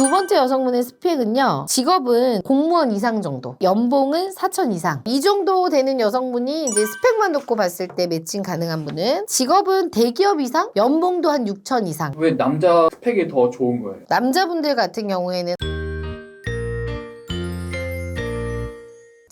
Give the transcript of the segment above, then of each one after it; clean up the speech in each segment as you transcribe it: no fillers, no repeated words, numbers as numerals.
두 번째 여성분의 스펙은요, 직업은 공무원 이상 정도, 연봉은 4천 이상, 이 정도 되는 여성분이 이제 스펙만 놓고 봤을 때 매칭 가능한 분은, 직업은 대기업 이상, 연봉도 한 6천 이상. 왜 남자 스펙이 더 좋은 거예요? 남자분들 같은 경우에는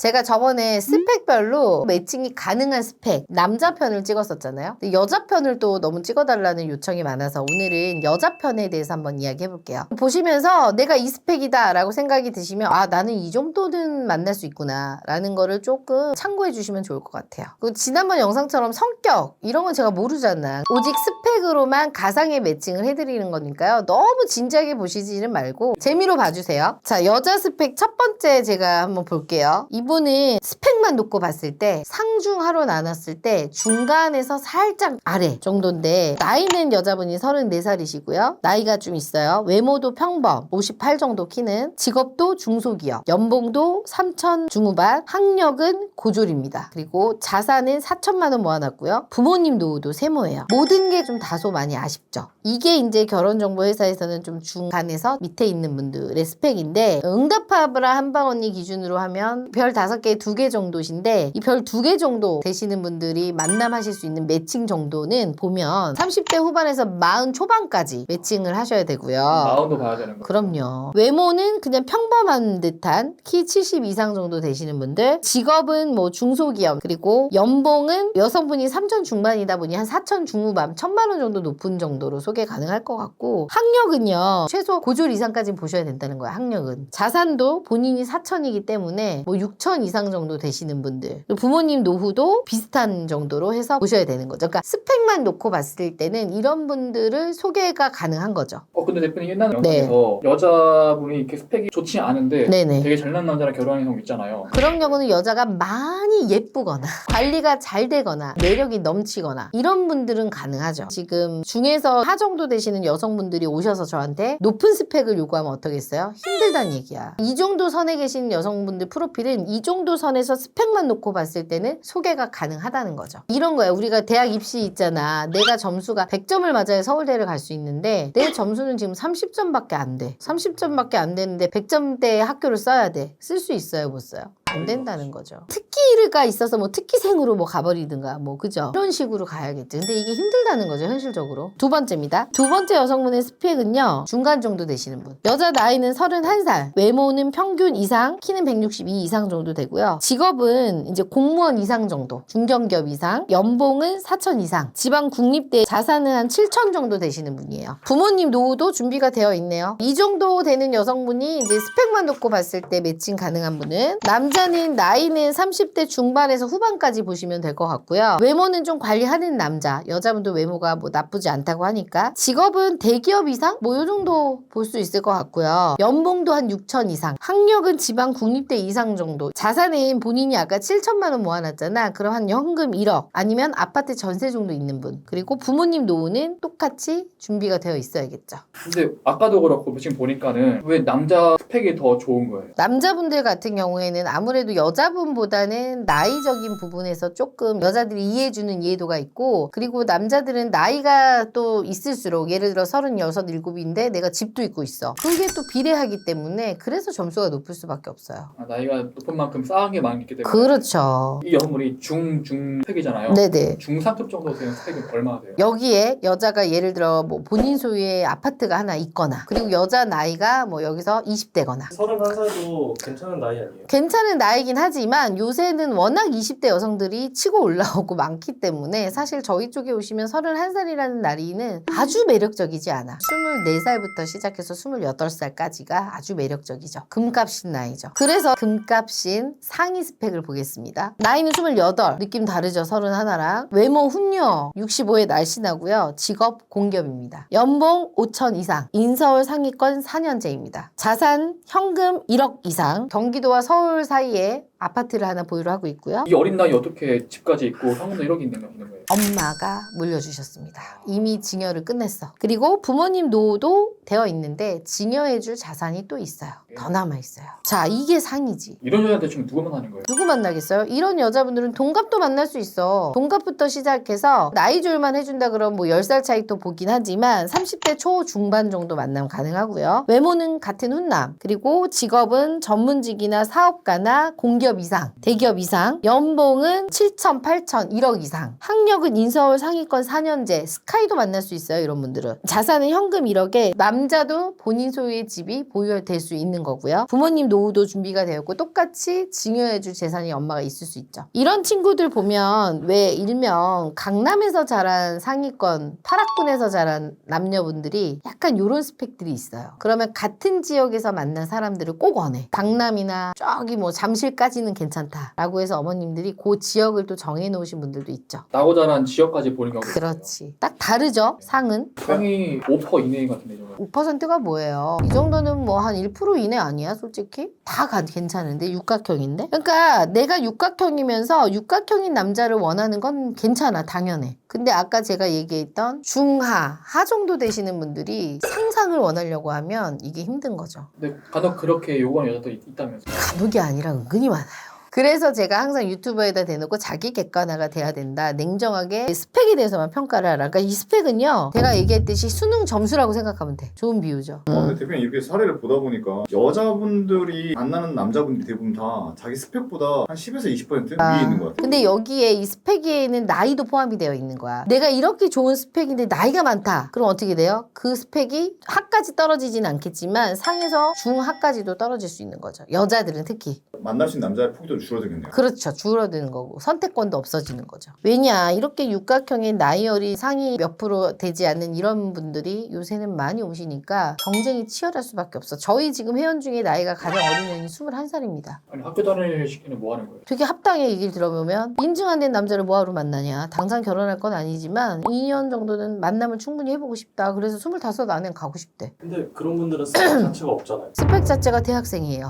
제가 저번에 스펙별로 매칭이 가능한 스펙 남자 편을 찍었었잖아요. 근데 여자 편을 또 너무 찍어달라는 요청이 많아서 오늘은 여자 편에 대해서 한번 이야기해 볼게요. 보시면서 내가 이 스펙이다 라고 생각이 드시면 아, 나는 이 정도는 만날 수 있구나 라는 거를 조금 참고해 주시면 좋을 것 같아요. 그리고 지난번 영상처럼 성격 이런 건 제가 모르잖아. 오직 스펙으로만 가상의 매칭을 해드리는 거니까요. 너무 진지하게 보시지는 말고 재미로 봐주세요. 자, 여자 스펙 첫 번째 제가 한번 볼게요. 이분은 스펙만 놓고 봤을 때 상중하로 나눴을 때 중간에서 살짝 아래 정도인데, 나이는 여자분이 34살이시고요. 나이가 좀 있어요. 외모도 평범, 58 정도 키는, 직업도 중소기업, 연봉도 3천 중후반, 학력은 고졸입니다. 그리고 자산은 4천만 원 모아놨고요. 부모님 노후도 세모예요. 모든 게 좀 다소 많이 아쉽죠. 이게 이제 결혼정보회사에서는 좀 중간에서 밑에 있는 분들의 스펙인데, 응답하라 한방 언니 기준으로 하면 별 5개 2개 정도신데, 이 별 2개 정도 되시는 분들이 만남하실 수 있는 매칭 정도는 보면 30대 후반에서 40 초반까지 매칭을 하셔야 되고요. 마음도 봐야 되는 거예요. 그럼요. 외모는 그냥 평범한 듯한 키 70 이상 정도 되시는 분들, 직업은 뭐 중소기업, 그리고 연봉은 여성분이 3천 중반이다 보니 한 4천 중후반, 1,000만 원 정도 높은 정도로 소개 가능할 것 같고, 학력은요 최소 고졸 이상까지 보셔야 된다는 거예요. 학력은 자산도 본인이 4천이기 때문에 뭐 6천 이상 정도 되시는 분들, 그리고 부모님 노후도 비슷한 정도로 해서 보셔야 되는 거죠. 그러니까 스펙만 놓고 봤을 때는 이런 분들을 소개가 가능한 거죠. 근데 대표님 옛날 네. 영상에서 여자분이 이렇게 스펙이 좋지 않은데 네네. 되게 잘난 남자랑 결혼하는 경우 있잖아요. 그런 경우는 여자가 많이 예쁘거나 관리가 잘 되거나 매력이 넘치거나 이런 분들은 가능하죠. 지금 중에서 하 정도 되시는 여성분들이 오셔서 저한테 높은 스펙을 요구하면 어떠겠어요? 힘들다는 얘기야. 이 정도 선에 계신 여성분들 프로필은 이 정도 선에서 스펙만 놓고 봤을 때는 소개가 가능하다는 거죠. 이런 거야. 우리가 대학 입시 있잖아. 내가 점수가 100점을 맞아야 서울대를 갈 수 있는데 내 점수는 지금 30점밖에 안 돼. 30점밖에 안 되는데 100점대 학교를 써야 돼. 쓸 수 있어요? 못 써요? 안 된다는 거죠. 특기가 있어서 뭐 특기생으로 뭐 가버리든가 뭐 그죠? 이런 식으로 가야겠죠. 근데 이게 힘들다는 거죠, 현실적으로. 두 번째입니다. 두 번째 여성분의 스펙은요, 중간 정도 되시는 분. 여자 나이는 31살, 외모는 평균 이상, 키는 162 이상 정도 되고요. 직업은 이제 공무원 이상 정도, 중견기업 이상, 연봉은 4천 이상, 지방 국립대, 자산은 한 7천 정도 되시는 분이에요. 부모님 노후도 준비가 되어 있네요. 이 정도 되는 여성분이 이제 스펙만 놓고 봤을 때 매칭 가능한 분은, 남자는 나이는 30대 중반에서 후반까지 보시면 될 것 같고요. 외모는 좀 관리하는 남자, 여자분도 외모가 뭐 나쁘지 않다고 하니까, 직업은 대기업 이상? 뭐 요 정도 볼 수 있을 것 같고요. 연봉도 한 6천 이상, 학력은 지방 국립대 이상 정도, 자산은 본인이 아까 7천만 원 모아놨잖아. 그럼 한 현금 1억 아니면 아파트 전세 정도 있는 분, 그리고 부모님 노후는 똑같이 준비가 되어 있어야겠죠. 근데 아까도 그렇고 지금 보니까는 왜 남자 스펙이 더 좋은 거예요? 남자분들 같은 경우에는 아무래도 여자분보다는 나이적인 부분에서 조금 여자들이 이해해주는 이해도가 있고, 그리고 남자들은 나이가 또 있을수록, 예를 들어 36, 7인데 내가 집도 있고 있어. 그게 또 비례하기 때문에 그래서 점수가 높을 수밖에 없어요. 나이가 높은 만큼 쌓은 게 많기 때문에. 그렇죠. 이 여성분이 중스펙이잖아요. 네네. 중상급 정도 되는 스펙이 얼마나 돼요? 여기에 여자가 예를 들어 뭐 본인 소유의 아파트가 하나 있거나, 그리고 여자 나이가 뭐 여기서 20대거나. 31살도 괜찮은 나이 아니에요? 괜찮은 나이긴 하지만 요새는 워낙 20대 여성들이 치고 올라오고 많기 때문에 사실 저희 쪽에 오시면 31살이라는 나이는 아주 매력적이지 않아. 24살부터 시작해서 28살까지가 아주 매력적이죠. 금값인 나이죠. 그래서 금값인 상위 스펙을 보겠습니다. 나이는 28, 느낌 다르죠? 31랑. 외모 훈녀, 65에 날씬하고요. 직업 공기업입니다. 연봉 5천 이상, 인서울 상위권 4년제입니다. 자산 현금 1억 이상, 경기도와 서울 사이에 아파트를 하나 보유를 하고 있고요. 이 어린 나이 어떻게 집까지 있고 현금도 1억이 있는 거예요? 엄마가 물려주셨습니다. 이미 증여를 끝냈어. 그리고 부모님 노후도 되어 있는데 증여해줄 자산이 또 있어요. 더 남아있어요. 자, 이게 상이지. 이런 여자한테 지금 누가 만나는 거예요? 누구 만나겠어요? 이런 여자분들은 동갑도 만날 수 있어. 동갑부터 시작해서 나이 조율만 해준다 그러면 뭐 10살 차이 또 보긴 하지만 30대 초중반 정도 만남 가능하고요. 외모는 같은 훈남. 그리고 직업은 전문직이나 사업가나 공기업 이상, 대기업 이상. 연봉은 7천, 8천, 1억 이상. 학력은 인서울 상위권 4년제. 스카이도 만날 수 있어요. 이런 분들은. 자산은 현금 1억에 남자도 본인 소유의 집이 보유될 수 있는 거고요. 부모님 노후도 준비가 되었고 똑같이 증여해줄 재산이 엄마가 있을 수 있죠. 이런 친구들 보면 왜 일명 강남에서 자란 상위권, 파락군에서 자란 남녀분들이 약간 이런 스펙들이 있어요. 그러면 같은 지역에서 만난 사람들을 꼭 원해. 강남이나 저기 뭐 잠실까지는 괜찮다라고 해서 어머님들이 그 지역을 또 정해놓으신 분들도 있죠. 나고 자란 지역까지 보는 경우가 있어요. 그렇지. 딱 다르죠. 상은. 상이 5% 이내 같은데 저거. 5%가 뭐예요? 이 정도는 뭐 한 1% 이내 아니야, 솔직히? 다 괜찮은데, 육각형인데? 그러니까 내가 육각형이면서 육각형인 남자를 원하는 건 괜찮아, 당연해. 근데 아까 제가 얘기했던 중하, 하 정도 되시는 분들이 상상을 원하려고 하면 이게 힘든 거죠. 근데 간혹 그렇게 요구하는 여자도 있다면서. 간혹이 아니라 은근히 많아요. 그래서 제가 항상 유튜버에다 대놓고 자기 객관화가 돼야 된다. 냉정하게 스펙에 대해서만 평가를 하라. 그러니까 이 스펙은요, 제가 얘기했듯이 수능 점수라고 생각하면 돼. 좋은 비유죠. 근데 대표님 이렇게 사례를 보다 보니까 여자분들이 만나는 남자분들이 대부분 다 자기 스펙보다 한 10에서 20% 위에 있는 것 같아요. 근데 여기에 이 스펙에는 나이도 포함이 되어 있는 거야. 내가 이렇게 좋은 스펙인데 나이가 많다. 그럼 어떻게 돼요? 그 스펙이 하까지 떨어지진 않겠지만 상에서 중하까지도 떨어질 수 있는 거죠. 여자들은 특히. 만날 수 있는 남자의 폭도 줄어들겠네요. 그렇죠. 줄어드는 거고 선택권도 없어지는 거죠. 왜냐? 이렇게 육각형의 나이 어린 상위 몇 프로 되지 않는 이런 분들이 요새는 많이 오시니까 경쟁이 치열할 수밖에 없어. 저희 지금 회원 중에 나이가 가장 어린 애는 21살입니다. 아니 학교 다닐 시기는 뭐 하는 거예요? 되게 합당의 얘기를 들어보면 인증 안 된 남자를 뭐하러 만나냐. 당장 결혼할 건 아니지만 2년 정도는 만남을 충분히 해보고 싶다. 그래서 25 안엔 가고 싶대. 근데 그런 분들은 스펙 자체가 없잖아요. 스펙 자체가 대학생이에요.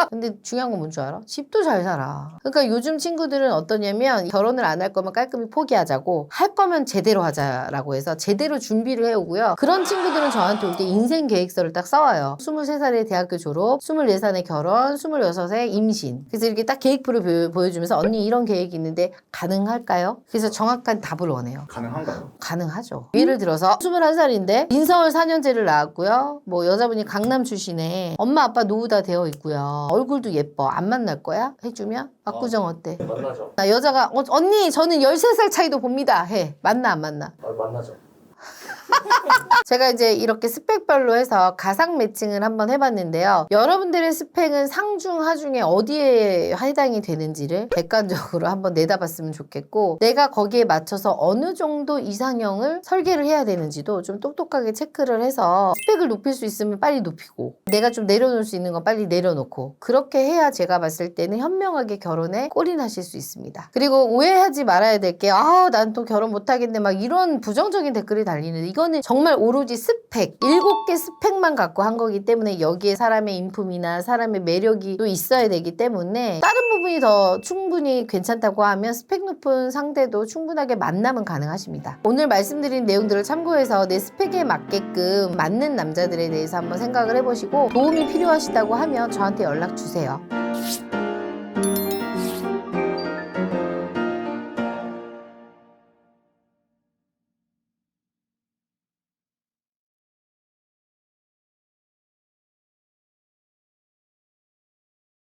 근데 중요한 건 뭔 줄 알아? 집도 잘 살아. 그러니까 요즘 친구들은 어떠냐면 결혼을 안 할 거면 깔끔히 포기하자고, 할 거면 제대로 하자라고 해서 제대로 준비를 해오고요. 그런 친구들은 저한테 올 때 인생 계획서를 딱 써와요. 23살에 대학교 졸업, 24살에 결혼, 26에 임신. 그래서 이렇게 딱 계획표를 보여주면서 언니 이런 계획이 있는데 가능할까요? 그래서 정확한 답을 원해요. 가능한가요? 가능하죠. 예를 들어서 21살인데 인서울 4년제를 나왔고요. 뭐 여자분이 강남 출신에 엄마 아빠 노후 다 되어 있고요. 얼굴도 예뻐. 안 만날 거야? 해주면? 압구정 어때? 만나죠. 나 여자가 언니 저는 13살 차이도 봅니다. 해. 만나 안 만나? 만나죠. 제가 이제 이렇게 스펙별로 해서 가상 매칭을 한번 해봤는데요. 여러분들의 스펙은 상중 하중에 어디에 해당이 되는지를 객관적으로 한번 내다봤으면 좋겠고, 내가 거기에 맞춰서 어느 정도 이상형을 설계를 해야 되는지도 좀 똑똑하게 체크를 해서 스펙을 높일 수 있으면 빨리 높이고, 내가 좀 내려놓을 수 있는 건 빨리 내려놓고, 그렇게 해야 제가 봤을 때는 현명하게 결혼에 꼴인하실 수 있습니다. 그리고 오해하지 말아야 될 게, 난 또 결혼 못하겠네 막 이런 부정적인 댓글이 달리는데, 이거는 정말 오로지 스펙, 7개 스펙만 갖고 한 거기 때문에 여기에 사람의 인품이나 사람의 매력이 또 있어야 되기 때문에 다른 부분이 더 충분히 괜찮다고 하면 스펙 높은 상대도 충분하게 만남은 가능하십니다. 오늘 말씀드린 내용들을 참고해서 내 스펙에 맞게끔 맞는 남자들에 대해서 한번 생각을 해보시고, 도움이 필요하시다고 하면 저한테 연락 주세요.